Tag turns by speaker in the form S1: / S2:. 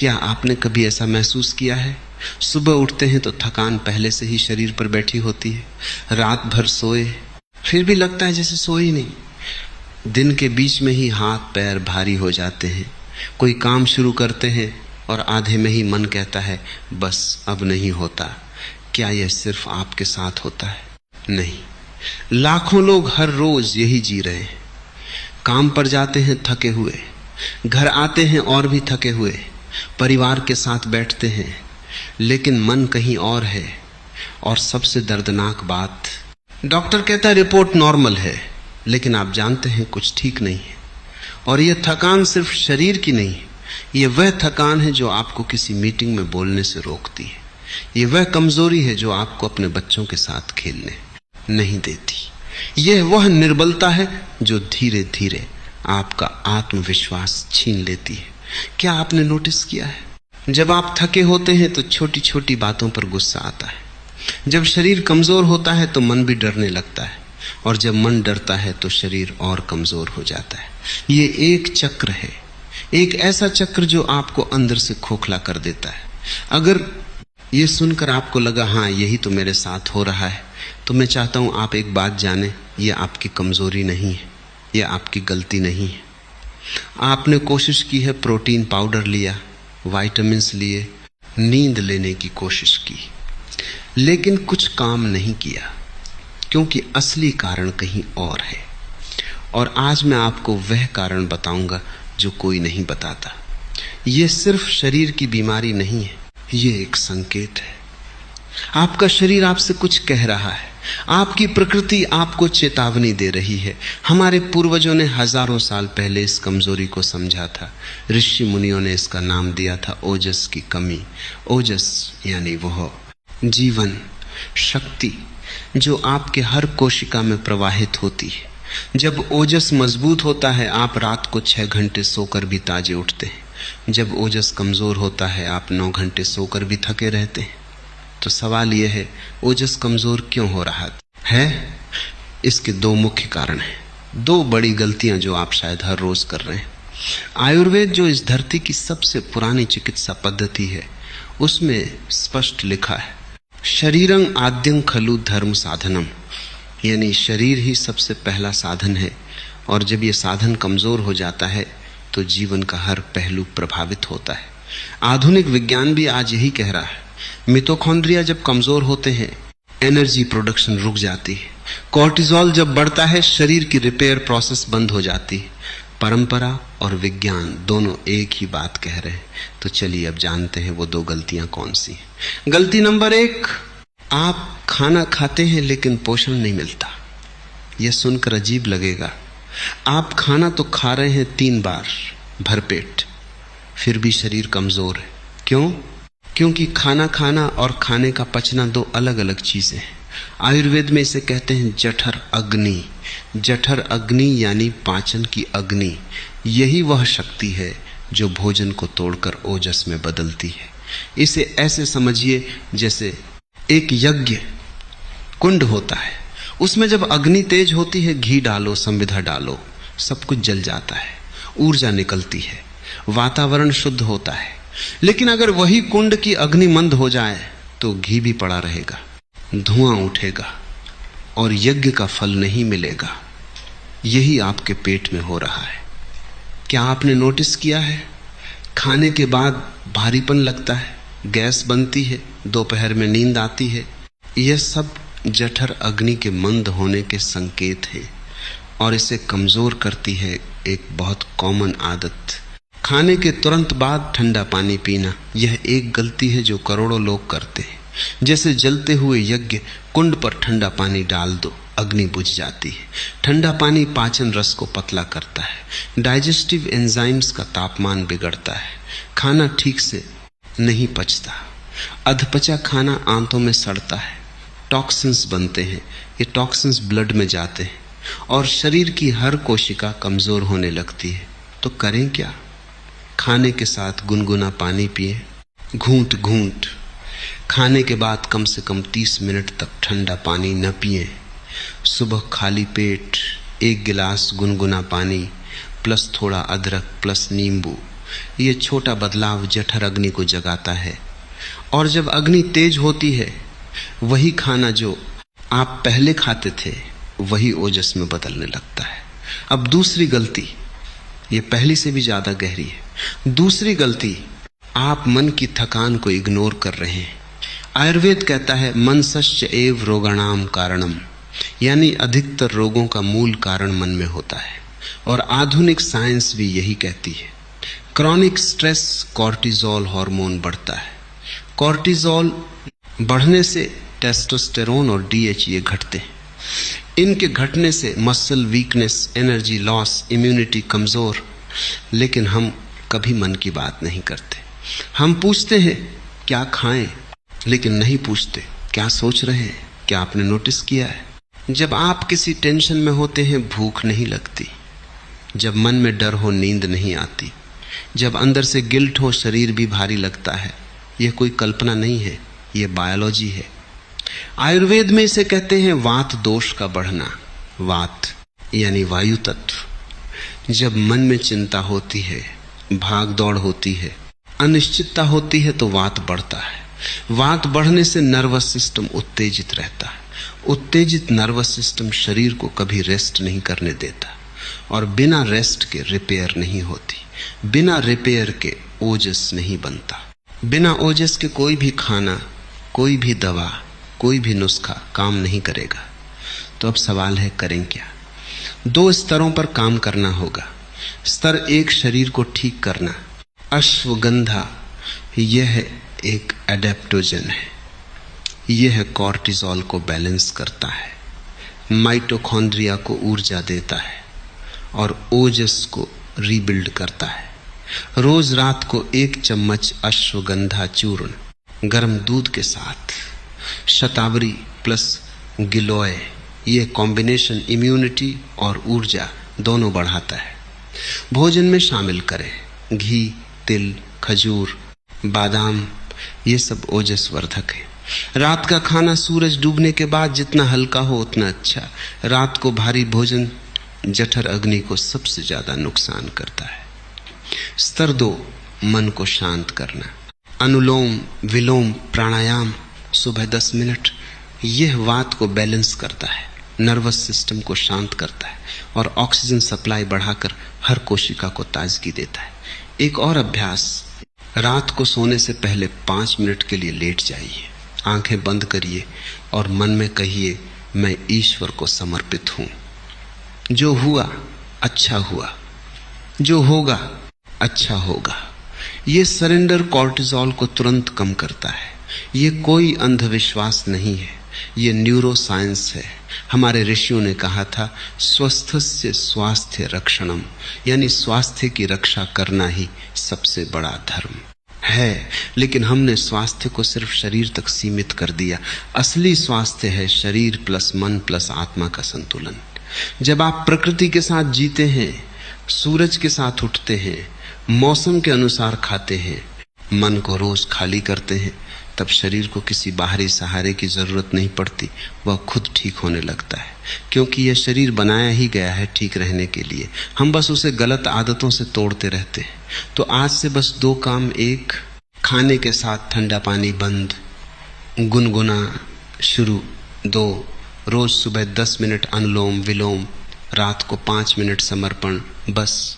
S1: क्या आपने कभी ऐसा महसूस किया है? सुबह उठते हैं तो थकान पहले से ही शरीर पर बैठी होती है, रात भर सोए फिर भी लगता है जैसे सोए नहीं। दिन के बीच में ही हाथ पैर भारी हो जाते हैं। कोई काम शुरू करते हैं और आधे में ही मन कहता है बस अब नहीं होता। क्या यह सिर्फ आपके साथ होता है? नहीं, लाखों लोग हर रोज यही जी रहे हैं। काम पर जाते हैं थके हुए, घर आते हैं और भी थके हुए, परिवार के साथ बैठते हैं, लेकिन मन कहीं और है। और सबसे दर्दनाक बात, डॉक्टर कहता है रिपोर्ट नॉर्मल है, लेकिन आप जानते हैं कुछ ठीक नहीं है। और यह थकान सिर्फ शरीर की नहीं है, यह वह थकान है जो आपको किसी मीटिंग में बोलने से रोकती है। यह वह कमजोरी है जो आपको अपने बच्चों के साथ खेलने नहीं देती। यह वह निर्बलता है जो धीरे धीरे आपका आत्मविश्वास छीन लेती है। क्या आपने नोटिस किया है, जब आप थके होते हैं तो छोटी छोटी बातों पर गुस्सा आता है। जब शरीर कमजोर होता है तो मन भी डरने लगता है, और जब मन डरता है तो शरीर और कमजोर हो जाता है। ये एक चक्र है, एक ऐसा चक्र जो आपको अंदर से खोखला कर देता है। अगर ये सुनकर आपको लगा हाँ यही तो मेरे साथ हो रहा है, तो मैं चाहता हूं आप एक बात जाने, ये आपकी कमजोरी नहीं है, ये आपकी गलती नहीं है। आपने कोशिश की है, प्रोटीन पाउडर लिया, विटामिन्स लिए, नींद लेने की कोशिश की, लेकिन कुछ काम नहीं किया, क्योंकि असली कारण कहीं और है। और आज मैं आपको वह कारण बताऊंगा जो कोई नहीं बताता। यह सिर्फ शरीर की बीमारी नहीं है, यह एक संकेत है। आपका शरीर आपसे कुछ कह रहा है, आपकी प्रकृति आपको चेतावनी दे रही है। हमारे पूर्वजों ने हजारों साल पहले इस कमजोरी को समझा था। ऋषि मुनियों ने इसका नाम दिया था ओजस की कमी। ओजस यानी वह जीवन शक्ति जो आपके हर कोशिका में प्रवाहित होती है। जब ओजस मजबूत होता है, आप रात को 6 घंटे सोकर भी ताजे उठते हैं। जब ओजस कमजोर होता है, आप 9 घंटे सोकर भी थके रहते हैं। तो सवाल यह है, ओजस कमजोर क्यों हो रहा है? इसके 2 मुख्य कारण हैं, 2 बड़ी गलतियां जो आप शायद हर रोज कर रहे हैं। आयुर्वेद जो इस धरती की सबसे पुरानी चिकित्सा पद्धति है, उसमें स्पष्ट लिखा है शरीरं आद्यं खलु धर्म साधनम, यानी शरीर ही सबसे पहला साधन है। और जब ये साधन कमजोर हो जाता है तो जीवन का हर पहलू प्रभावित होता है। आधुनिक विज्ञान भी आज यही कह रहा है। मिटोकॉन्ड्रिया जब कमजोर होते हैं, एनर्जी प्रोडक्शन रुक जाती है। कोर्टिजोल जब बढ़ता है, शरीर की रिपेयर प्रोसेस बंद हो जाती है। परंपरा और विज्ञान दोनों एक ही बात कह रहे हैं। तो चलिए अब जानते हैं वो 2 गलतियां कौन सी हैं। गलती नंबर 1, आप खाना खाते हैं लेकिन पोषण नहीं मिलता। यह सुनकर अजीब लगेगा। आप खाना तो खा रहे हैं 3 बार भरपेट, फिर भी शरीर कमजोर है। क्यों? क्योंकि खाना खाना और खाने का पचना 2 अलग अलग चीजें हैं। आयुर्वेद में इसे कहते हैं जठर अग्नि। जठर अग्नि यानी पाचन की अग्नि। यही वह शक्ति है जो भोजन को तोड़कर ओजस में बदलती है। इसे ऐसे समझिए जैसे एक यज्ञ कुंड होता है, उसमें जब अग्नि तेज होती है, घी डालो, संविधा डालो, सब कुछ जल जाता है, ऊर्जा निकलती है, वातावरण शुद्ध होता है। लेकिन अगर वही कुंड की अग्नि मंद हो जाए तो घी भी पड़ा रहेगा, धुआं उठेगा और यज्ञ का फल नहीं मिलेगा। यही आपके पेट में हो रहा है। क्या आपने नोटिस किया है? खाने के बाद भारीपन लगता है, गैस बनती है, दोपहर में नींद आती है। यह सब जठर अग्नि के मंद होने के संकेत हैं और इसे कमजोर करती है एक बहुत कॉमन आदत, खाने के तुरंत बाद ठंडा पानी पीना। यह एक गलती है जो करोड़ों लोग करते हैं। जैसे जलते हुए यज्ञ कुंड पर ठंडा पानी डाल दो, अग्नि बुझ जाती है। ठंडा पानी पाचन रस को पतला करता है, डाइजेस्टिव एंजाइम्स का तापमान बिगड़ता है, खाना ठीक से नहीं पचता, अधपचा खाना आंतों में सड़ता है, टॉक्सिन्स बनते हैं। ये टॉक्सिन्स ब्लड में जाते हैं और शरीर की हर कोशिका कमजोर होने लगती है। तो करें क्या? खाने के साथ गुनगुना पानी पिए, घूंट घूंट। खाने के बाद कम से कम 30 मिनट तक ठंडा पानी न पिए। सुबह खाली पेट 1 गिलास गुनगुना पानी प्लस थोड़ा अदरक प्लस नींबू, ये छोटा बदलाव जठर अग्नि को जगाता है, और जब अग्नि तेज होती है, वही खाना जो आप पहले खाते थे वही ओजस में बदलने लगता है। अब दूसरी गलती, ये पहली से भी ज्यादा गहरी है। दूसरी गलती, आप मन की थकान को इग्नोर कर रहे हैं। आयुर्वेद कहता है मनसश्च एव रोगाणाम कारणम, यानी अधिकतर रोगों का मूल कारण मन में होता है, और आधुनिक साइंस भी यही कहती है। क्रॉनिक स्ट्रेस, कॉर्टिजोल हार्मोन बढ़ता है। कॉर्टिजोल बढ़ने से टेस्टोस्टेरोन और डीएचए घटते हैं। इनके घटने से muscle weakness, energy loss, immunity कमजोर। लेकिन हम कभी मन की बात नहीं करते। हम पूछते हैं क्या खाएं, लेकिन नहीं पूछते क्या सोच रहे हैं, क्या आपने नोटिस किया है। जब आप किसी टेंशन में होते हैं भूख नहीं लगती, जब मन में डर हो नींद नहीं आती, जब अंदर से गिल्ट हो शरीर भी भारी लगता है। यह कोई कल्पना नहीं है, यह बायोलॉजी है। आयुर्वेद में इसे कहते हैं वात दोष का बढ़ना। वात यानी वायु तत्व। जब मन में चिंता होती है, भाग दौड़ होती है, अनिश्चितता होती है, तो वात बढ़ता है। वात बढ़ने से नर्वस सिस्टम उत्तेजित रहता है। उत्तेजित नर्वस सिस्टम शरीर को कभी रेस्ट नहीं करने देता, और बिना रेस्ट के रिपेयर नहीं होती। बिना रिपेयर के ओजस नहीं बनता। बिना ओजस के कोई भी खाना, कोई भी दवा, कोई भी नुस्खा काम नहीं करेगा। तो अब सवाल है करें क्या। 2 स्तरों पर काम करना होगा। स्तर 1, शरीर को ठीक करना। अश्वगंधा यह एक एडेप्टोजन है। यह कॉर्टिसोल को बैलेंस करता है, माइटोकॉन्ड्रिया को ऊर्जा देता है और ओजस को रीबिल्ड करता है। रोज रात को 1 चम्मच अश्वगंधा चूर्ण गर्म दूध के साथ, शतावरी प्लस गिलोय, ये कॉम्बिनेशन इम्यूनिटी और ऊर्जा दोनों बढ़ाता है। भोजन में शामिल करें घी, तिल, खजूर, बादाम, ये सब ओजस वर्धक है। रात का खाना सूरज डूबने के बाद जितना हल्का हो उतना अच्छा। रात को भारी भोजन जठर अग्नि को सबसे ज्यादा नुकसान करता है। स्तर 2, मन को शांत करना। अनुलोम विलोम प्राणायाम सुबह 10 मिनट, यह वात को बैलेंस करता है, नर्वस सिस्टम को शांत करता है और ऑक्सीजन सप्लाई बढ़ाकर हर कोशिका को ताजगी देता है। एक और अभ्यास, रात को सोने से पहले 5 मिनट के लिए लेट जाइए, आंखें बंद करिए और मन में कहिए मैं ईश्वर को समर्पित हूं। जो हुआ अच्छा हुआ, जो होगा अच्छा होगा। ये सरेंडर कॉर्टिसोल को तुरंत कम करता है। ये कोई अंधविश्वास नहीं है, ये न्यूरो साइंस है। हमारे ऋषियों ने कहा था स्वस्थस्य स्वास्थ्य रक्षणम, यानी स्वास्थ्य की रक्षा करना ही सबसे बड़ा धर्म है। लेकिन हमने स्वास्थ्य को सिर्फ शरीर तक सीमित कर दिया। असली स्वास्थ्य है शरीर प्लस मन प्लस आत्मा का संतुलन। जब आप प्रकृति के साथ जीते हैं, सूरज के साथ उठते हैं, मौसम के अनुसार खाते हैं, मन को रोज खाली करते हैं, तब शरीर को किसी बाहरी सहारे की जरूरत नहीं पड़ती, वह खुद ठीक होने लगता है। क्योंकि यह शरीर बनाया ही गया है ठीक रहने के लिए। हम बस उसे गलत आदतों से तोड़ते रहते हैं। तो आज से बस 2 काम। 1, खाने के साथ ठंडा पानी बंद, गुनगुना शुरू। 2, रोज सुबह 10 मिनट अनुलोम विलोम, रात को 5 मिनट समर्पण। बस